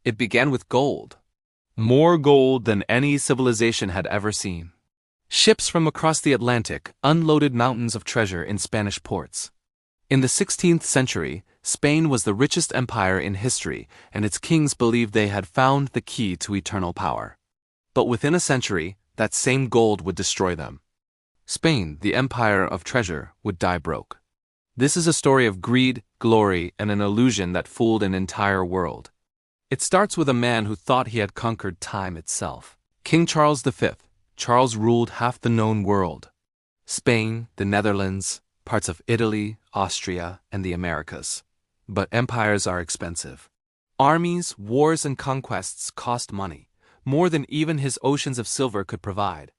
It began with gold. More gold than any civilization had ever seen. Ships from across the Atlantic unloaded mountains of treasure in Spanish ports. In the 16th century, Spain was the richest empire in history, and its kings believed they had found the key to eternal power. But within a century, that same gold would destroy them. Spain, the empire of treasure, would die broke. This is a story of greed, glory, and an illusion that fooled an entire world. It starts with a man who thought he had conquered time itself. King Charles V. Charles ruled half the known world. Spain, the Netherlands, parts of Italy, Austria, and the Americas. But empires are expensive. Armies, wars, and conquests cost money, more than even his oceans of silver could provide.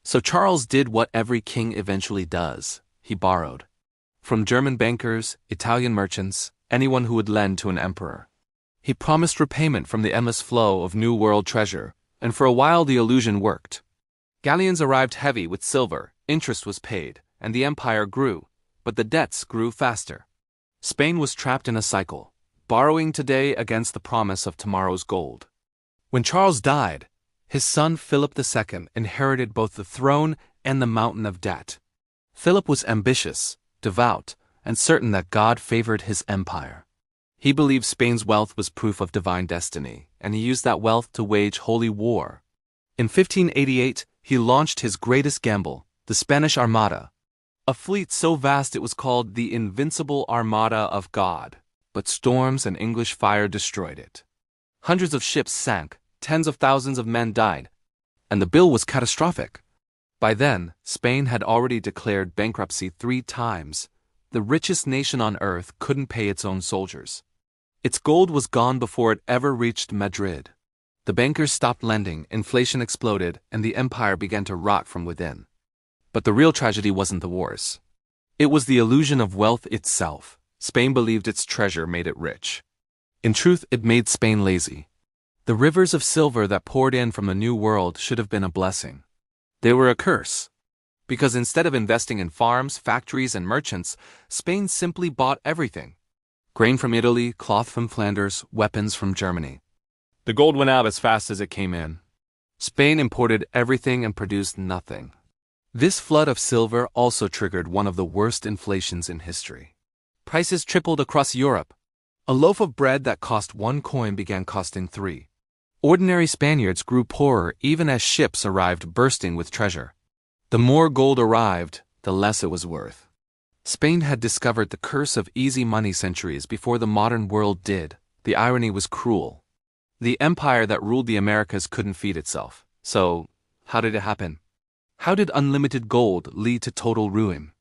So Charles did what every king eventually does. He borrowed. From German bankers, Italian merchants, anyone who would lend to an emperor. He promised repayment from the endless flow of New World treasure, and for a while the illusion worked. Galleons arrived heavy with silver, interest was paid, and the empire grew, but the debts grew faster. Spain was trapped in a cycle, borrowing today against the promise of tomorrow's gold. When Charles died, his son Philip II inherited both the throne and the mountain of debt. Philip was ambitious, devout, and certain that God favored his empire. He believed Spain's wealth was proof of divine destiny, and he used that wealth to wage holy war. In 1588, he launched his greatest gamble, the Spanish Armada. A fleet so vast it was called the Invincible Armada of God, but storms and English fire destroyed it. Hundreds of ships sank, tens of thousands of men died, and the bill was catastrophic. By then, Spain had already declared bankruptcy 3 times. The richest nation on earth couldn't pay its own soldiers. Its gold was gone before it ever reached Madrid. The bankers stopped lending, inflation exploded, and the empire began to rot from within. But the real tragedy wasn't the wars. It was the illusion of wealth itself. Spain believed its treasure made it rich. In truth, it made Spain lazy. The rivers of silver that poured in from the New World should have been a blessing. They were a curse. Because instead of investing in farms, factories, and merchants, Spain simply bought everything. Grain from Italy, cloth from Flanders, weapons from Germany. The gold went out as fast as it came in. Spain imported everything and produced nothing. This flood of silver also triggered one of the worst inflations in history. Prices tripled across Europe. A loaf of bread that cost 1 coin began costing 3. Ordinary Spaniards grew poorer even as ships arrived bursting with treasure. The more gold arrived, the less it was worth. Spain had discovered the curse of easy money centuries before the modern world did. The irony was cruel. The empire that ruled the Americas couldn't feed itself. So, how did it happen? How did unlimited gold lead to total ruin?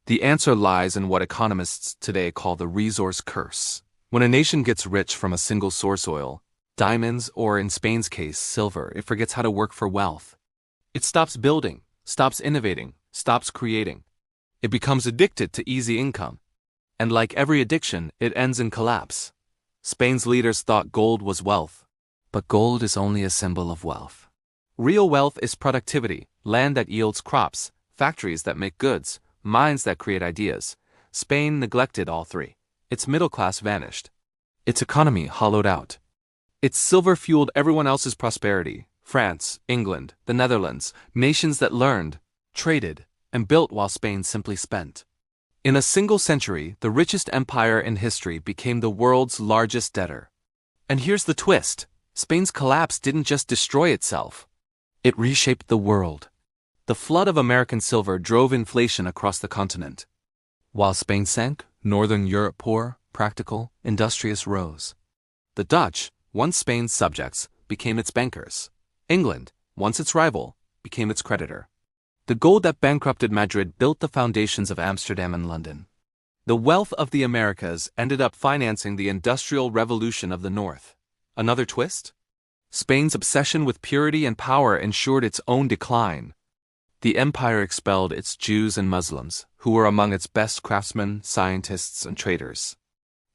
The answer lies in what economists today call the resource curse. When a nation gets rich from a single source, oil, diamonds, or in Spain's case, silver, it forgets how to work for wealth. It stops building, stops innovating, stops creating. It becomes addicted to easy income. And like every addiction, it ends in collapse. Spain's leaders thought gold was wealth. But gold is only a symbol of wealth. Real wealth is productivity, land that yields crops, factories that make goods, minds that create ideas. Spain neglected all 3. Its middle class vanished. Its economy hollowed out. Its silver fueled everyone else's prosperity. France, England, the Netherlands, nations that learned, traded, and built while Spain simply spent. In a single century, the richest empire in history became the world's largest debtor. And here's the twist. Spain's collapse didn't just destroy itself. It reshaped the world. The flood of American silver drove inflation across the continent. While Spain sank, Northern Europe poor, practical, industrious rose. The Dutch, once Spain's subjects, became its bankers. England, once its rival, became its creditor. The gold that bankrupted Madrid built the foundations of Amsterdam and London. The wealth of the Americas ended up financing the Industrial Revolution of the North. Another twist? Spain's obsession with purity and power ensured its own decline. The empire expelled its Jews and Muslims, who were among its best craftsmen, scientists, and traders.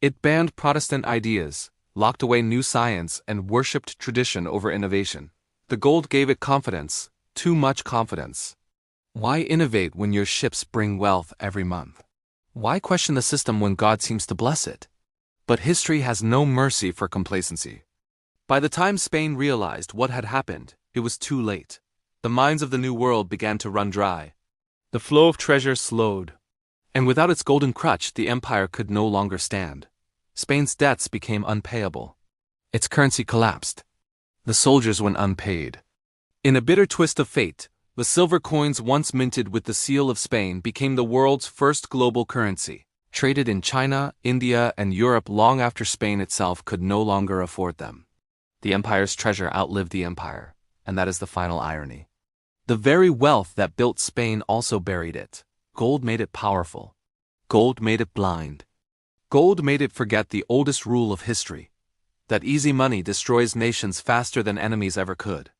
It banned Protestant ideas, locked away new science, and worshipped tradition over innovation. The gold gave it confidence, too much confidence. Why innovate when your ships bring wealth every month? Why question the system when God seems to bless it? But history has no mercy for complacency. By the time Spain realized what had happened, it was too late. The mines of the New World began to run dry. The flow of treasure slowed. And without its golden crutch, the empire could no longer stand. Spain's debts became unpayable. Its currency collapsed. The soldiers went unpaid. In a bitter twist of fate, the silver coins once minted with the seal of Spain became the world's first global currency, traded in China, India, and Europe long after Spain itself could no longer afford them. The empire's treasure outlived the empire, and that is the final irony. The very wealth that built Spain also buried it. Gold made it powerful. Gold made it blind. Gold made it forget the oldest rule of history, that easy money destroys nations faster than enemies ever could.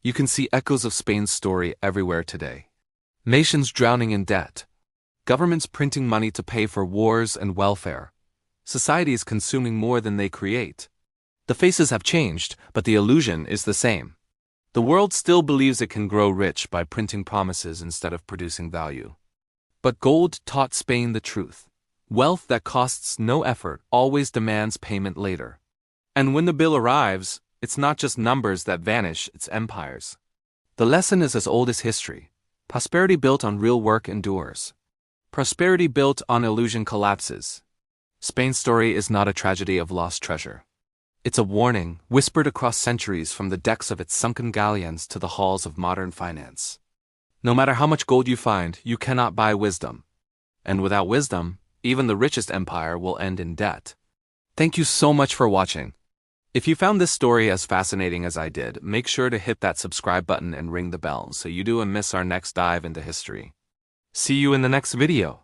You can see echoes of Spain's story everywhere today. Nations drowning in debt. Governments printing money to pay for wars and welfare. Societies consuming more than they create. The faces have changed, but the illusion is the same. The world still believes it can grow rich by printing promises instead of producing value. But gold taught Spain the truth. Wealth that costs no effort always demands payment later. And when the bill arrives, it's not just numbers that vanish, it's empires. The lesson is as old as history. Prosperity built on real work endures. Prosperity built on illusion collapses. Spain's story is not a tragedy of lost treasure. It's a warning, whispered across centuries from the decks of its sunken galleons to the halls of modern finance. No matter how much gold you find, you cannot buy wisdom. And without wisdom, even the richest empire will end in debt. Thank you so much for watching. If you found this story as fascinating as I did, make sure to hit that subscribe button and ring the bell so you don't miss our next dive into history. See you in the next video.